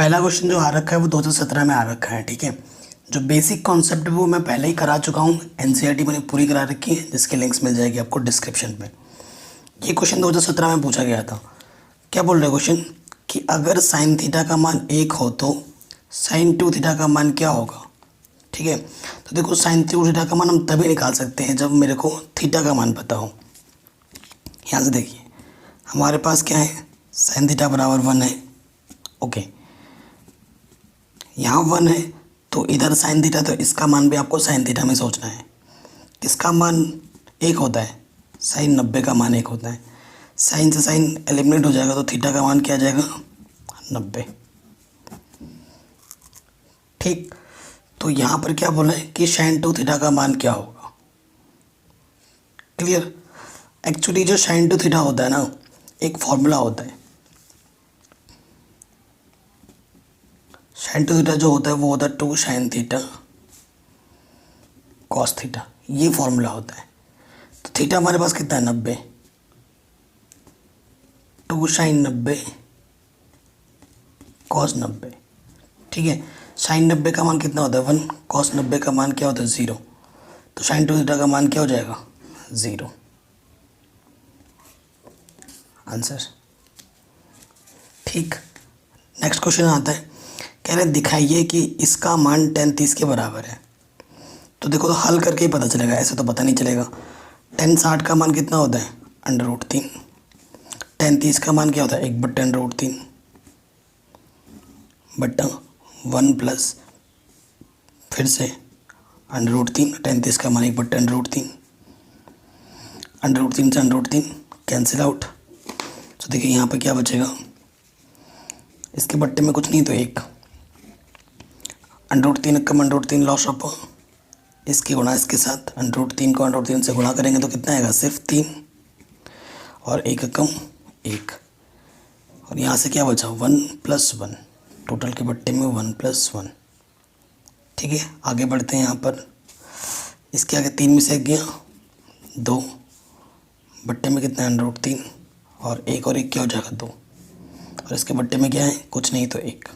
पहला क्वेश्चन जो आ रखा है वो 2017 में आ रखा है। ठीक है, जो बेसिक कॉन्सेप्ट है वो मैं पहले ही करा चुका हूँ। एनसीईआरटी मैंने पूरी करा रखी है, जिसके लिंक्स मिल जाएगी आपको डिस्क्रिप्शन में। ये क्वेश्चन 2017 में पूछा गया था। क्या बोल रहे हैं क्वेश्चन कि अगर साइन थीटा का मान 1 हो तो साइन 2 थीटा का मान क्या होगा। ठीक है, तो देखो साइन 2 थीटा का मान हम तभी निकाल सकते हैं जब मेरे को थीटा का मान पता हो। यहाँ से देखिए हमारे पास क्या है, साइन थीटा बराबर 1 है। ओके, यहाँ 1 है तो इधर साइन थीटा, तो इसका मान भी आपको साइन थीटा में सोचना है। किसका मान 1 होता है, साइन 90 का मान 1 होता है। साइन से साइन एलिमिनेट हो जाएगा तो थीटा का मान क्या आ जाएगा, 90। ठीक, तो यहाँ पर क्या बोला है कि साइन 2 थीटा का मान क्या होगा। क्लियर। एक्चुअली जो साइन 2 थीटा होता है ना, एक फॉर्मूला होता है। साइन 2 थीटा जो होता है वो होता है 2 साइन थीटा कॉस थीटा, ये फॉर्मूला होता है। तो थीटा हमारे पास कितना है, 90। 2 साइन 90 कॉस 90। ठीक है, साइन 90 का मान कितना होता है 1, कॉस 90 का मान क्या होता है 0। तो साइन 2 थीटा का मान क्या हो जाएगा, 0। आंसर। ठीक, नेक्स्ट क्वेश्चन आता है, कह रहे दिखाइए कि इसका मान tan 30 के बराबर है। तो देखो तो हल करके ही पता चलेगा, ऐसे तो पता नहीं चलेगा। tan 60 का मान कितना होता है, √3। tan 30 का मान क्या होता है, 1/√3 बट्टा 1 प्लस फिर से √3। tan 30 का मान 1/√3, √3 से √3 कैंसिल आउट। तो देखिए यहाँ पे क्या बचेगा, इसके बट्टे में कुछ नहीं तो 1, √3 कम √3 लॉस ऑफ इसकी गुणा इसके साथ। √3 को √3 से गुणा करेंगे तो कितना आएगा, सिर्फ 3 और 1 कम 1। और यहाँ से क्या बचा, 1 + 1, टोटल के बट्टे में 1 + 1। ठीक है, आगे बढ़ते हैं। यहाँ पर इसके आगे 3 में से 1 गया, 2 बट्टे में कितना है, √3 और 1 और 1 क्या हो जाएगा, 2। और इसके बट्टे में क्या है, कुछ नहीं तो 1।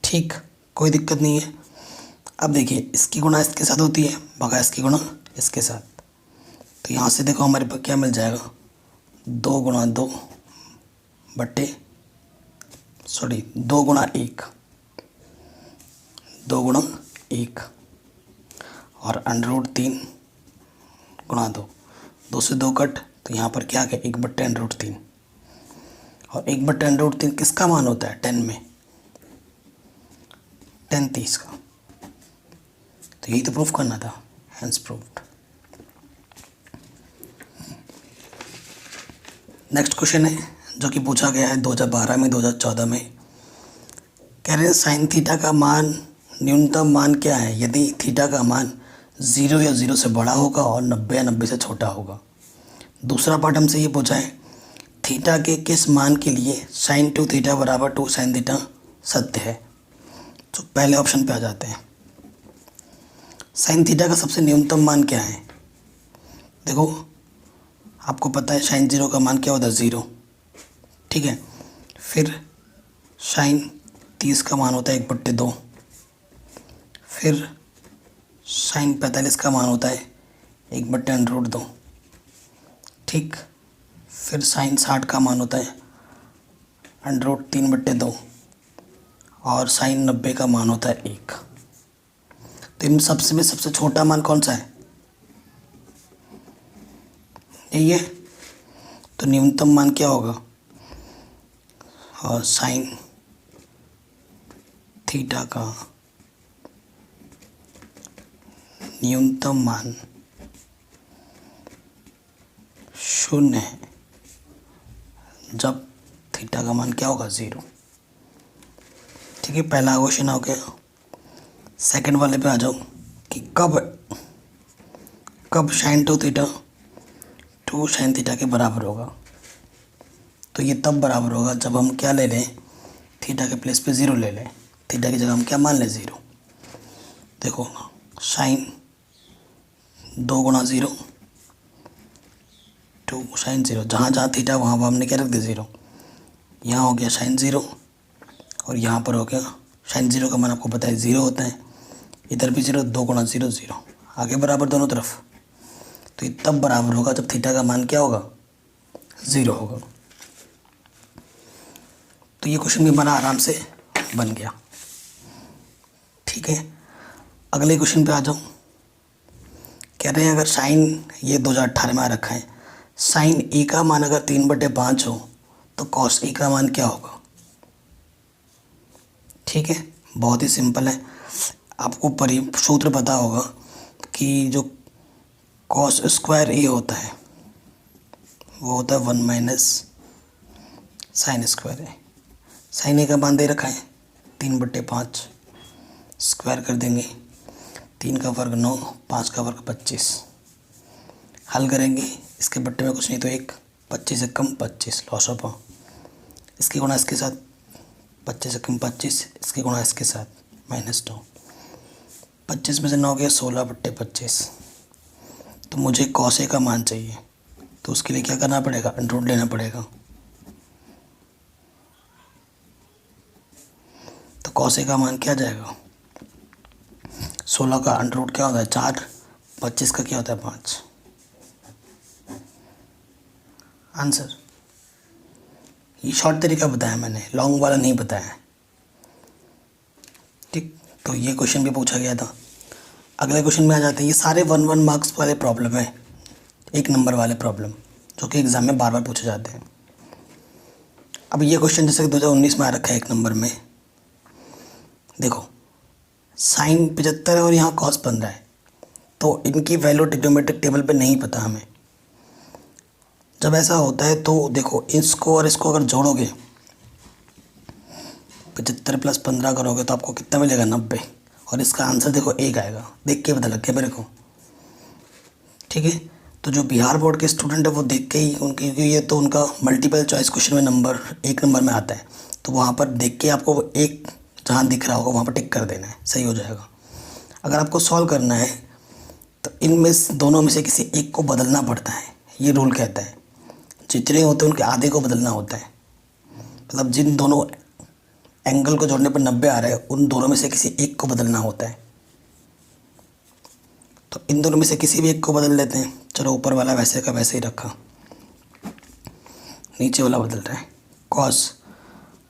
ठीक, कोई दिक्कत नहीं है। अब देखिए इसकी गुणा इसके साथ होती है, भगा इसकी गुणा इसके साथ। तो यहाँ से देखो हमारे पास क्या मिल जाएगा, 2 × 2 बट्टे 2 × 1, 2 × 1 और √3 × 2, 2 से 2 कट, तो यहाँ पर क्या आ गया, 1/√3। और 1/√3 किसका मान होता है, 10 में, tan 30 का। तो यही तो प्रूफ करना था, हेंस प्रूव्ड। नेक्स्ट क्वेश्चन है जो कि पूछा गया है 2012 में, 2014 में। कह रहे हैं साइन थीटा का मान, न्यूनतम मान क्या है यदि थीटा का मान 0 या 0 से बड़ा होगा और 90 या 90 से छोटा होगा। दूसरा पार्ट हमसे ये पूछा है, थीटा के किस मान के लिए साइन 2 थीटा बराबर 2 साइन थीटा सत्य है। तो पहले ऑप्शन पे आ जाते हैं। साइन थीटा का सबसे न्यूनतम मान क्या है, देखो आपको पता है साइन 0 का मान क्या होता है, 0। ठीक है, फिर साइन 30 का मान होता है 1/2, फिर साइन 45 का मान होता है 1/√2। ठीक, फिर साइन 60 का मान होता है √3/2 और साइन 90 का मान होता है 1। तो इन सबसे में सबसे छोटा मान कौन सा है, यही है। तो न्यूनतम मान क्या होगा, और साइन थीटा का न्यूनतम मान 0 है जब थीटा का मान क्या होगा, 0। ठीक है, पहला क्वेश्चन हो गया। सेकंड वाले पे आ जाओ कि कब साइन 2 थीटा 2 साइन थीटा के बराबर होगा। तो ये तब बराबर होगा जब हम क्या ले लें, थीटा के प्लेस पे 0 ले लें, थीटा की जगह हम क्या मान लें, 0। देखो साइन 2 × 0 2 साइन 0, जहाँ जहाँ थीटा वहाँ हमने क्या रख दिया, 0। यहाँ हो गया साइन ज़ीरो और यहाँ पर हो गया साइन ज़ीरो का मान आपको पता है ज़ीरो होता है, इधर भी ज़ीरो, 2 गुणा ज़ीरो ज़ीरो, आगे बराबर दोनों तरफ। तो ये तब बराबर होगा जब थीटा का मान क्या होगा, ज़ीरो होगा। तो ये क्वेश्चन भी हमारा आराम से बन गया। ठीक है, अगले क्वेश्चन पे आ जाओ। कह रहे हैं अगर साइन ये 2018 में आ रखा है, साइन ए का मान अगर 3/5 हो तो कॉस ए का मान क्या होगा। ठीक है, बहुत ही सिंपल है। आपको सूत्र पता होगा कि जो कॉस स्क्वायर ए होता है वो होता है 1 माइनस साइन स्क्वायर ए। साइन ए का मान दे रखा है 3/5, स्क्वायर कर देंगे, 3 का वर्ग 9, 5 का वर्ग 25। हल करेंगे, इसके बट्टे में कुछ नहीं तो एक, 25 से कम 25 लॉस ऑफ, इसकी गुणा इसके साथ, 25 से कम 25, इसकी गुणा इसके साथ -2, 25 में से 9 गया 16/25। तो मुझे कॉस ए का मान चाहिए, तो उसके लिए क्या करना पड़ेगा, अंडर रूट लेना पड़ेगा। तो कॉस ए का मान क्या जाएगा, 16 का अंडर रूट क्या होता है 4, 25 का क्या होता है 5। आंसर, ये शॉर्ट तरीका बताया मैंने, लॉन्ग वाला नहीं बताया। ठीक, तो ये क्वेश्चन भी पूछा गया था। अगले क्वेश्चन में आ जाते हैं, ये सारे 1 मार्क्स वाले प्रॉब्लम है, 1 नंबर वाले प्रॉब्लम जो कि एग्ज़ाम में बार बार पूछे जाते हैं। अब ये क्वेश्चन जैसे कि 2019 में आ रखा है 1 नंबर में, देखो साइन 75 है और यहाँ कॉस 15 है, तो इनकी वैल्यू ट्रिग्नोमेट्रिक टेबल पे नहीं पता हमें। जब ऐसा होता है तो देखो इसको और इसको अगर जोड़ोगे 75 + 15 करोगे तो आपको कितना मिलेगा 90, और इसका आंसर देखो 1 आएगा, देख के पता लग गया मेरे को। ठीक है, तो जो बिहार बोर्ड के स्टूडेंट है वो देख के ही उनकी, ये तो उनका मल्टीपल चॉइस क्वेश्चन में नंबर 1 नंबर में आता है, तो वहाँ पर देख के आपको एक जहाँ दिख रहा होगा वहाँ पर टिक कर देना है, सही हो जाएगा। अगर आपको सॉल्व करना है तो इनमें दोनों में से किसी एक को बदलना पड़ता है, ये रूल कहता है। जितने होते हैं उनके आधे को बदलना होता है, मतलब जिन दोनों एंगल को जोड़ने पर 90 आ रहा है उन दोनों में से किसी एक को बदलना होता है। तो इन दोनों में से किसी भी एक को बदल लेते हैं। चलो ऊपर वाला वैसे का वैसे ही रखा, नीचे वाला बदल रहा है। कॉस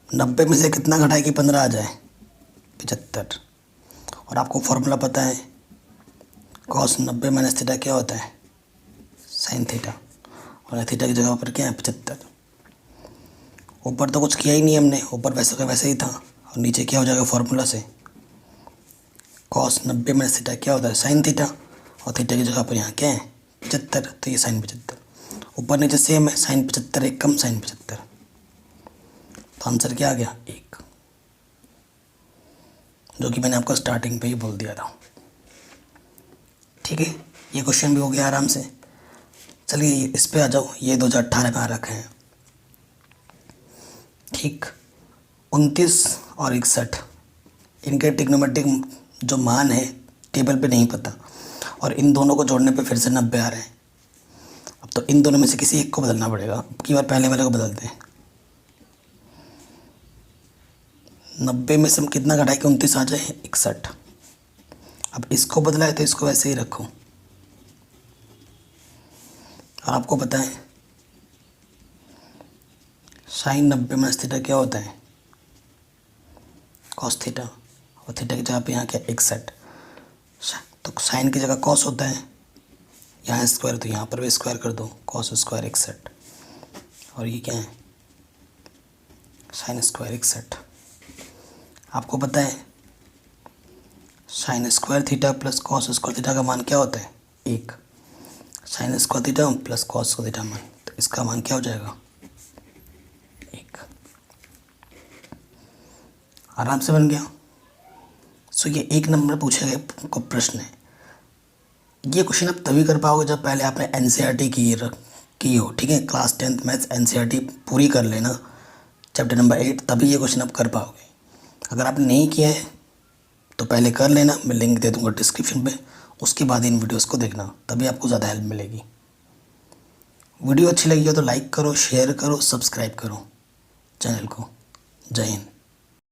90 में से कितना घटाए कि 15 आ जाए, 75। और आपको फॉर्मूला पता है, कॉस 90 माइनस थीटा क्या होता है, साइन थीटा, और थीटा की जगह पर क्या है 75। ऊपर तो कुछ किया ही नहीं हमने, ऊपर वैसे का वैसे ही था, और नीचे क्या हो जाएगा फॉर्मूला से, कॉस 90 माइनस थीटा क्या होता है साइन थीटा, और थीटा की जगह पर यहाँ क्या है 75, तो ये साइन 75। ऊपर नीचे सेम है, साइन 75 एक कम साइन 75, तो आंसर क्या आ गया 1, जो कि मैंने आपको स्टार्टिंग पे ही बोल दिया था। ठीक है, ये क्वेश्चन भी हो गया आराम से। चलिए इस पे आ जाओ, ये 2018 में आ रखे हैं। ठीक, 29 और 61 इनके ट्रिग्नोमेट्रिक जो मान है टेबल पे नहीं पता, और इन दोनों को जोड़ने पे फिर से 90 आ रहे हैं। अब तो इन दोनों में से किसी एक को बदलना पड़ेगा। अब की बार पहले वाले को बदलते हैं, 90 में से हम कितना घटाए कि 29 आ जाए 61। अब इसको बदला है तो इसको वैसे ही रखो, और आपको पता है साइन 90 माइनस थीटा क्या होता है कॉस थीटा, और थीटा की जगह पे यहाँ क्या 61, तो साइन की जगह कॉस होता है, यहाँ स्क्वायर तो यहाँ पर भी स्क्वायर कर दो, कॉस स्क्वायर 61, और ये क्या है साइन स्क्वायर 61। आपको पता है sine square theta plus cos square theta का मान क्या होता है 1, sine square theta plus cos square theta मान, तो इसका मान क्या हो जाएगा 1। आराम से बन गया। सो ये 1 नंबर पूछे गए को प्रश्न है। ये क्वेश्चन आप तभी कर पाओगे जब पहले आपने एनसीईआरटी की हो। ठीक है, क्लास 10th मैथ्स एनसीईआरटी पूरी कर लेना, चैप्टर नंबर 8, तभी ये क्वेश्चन आप कर पाओगे। अगर आपने नहीं किया है तो पहले कर लेना, मैं लिंक दे दूँगा डिस्क्रिप्शन पे, उसके बाद इन वीडियोस को देखना, तभी आपको ज़्यादा हेल्प मिलेगी। वीडियो अच्छी लगी हो तो लाइक करो, शेयर करो, सब्सक्राइब करो। चैनल को। जय हिंद।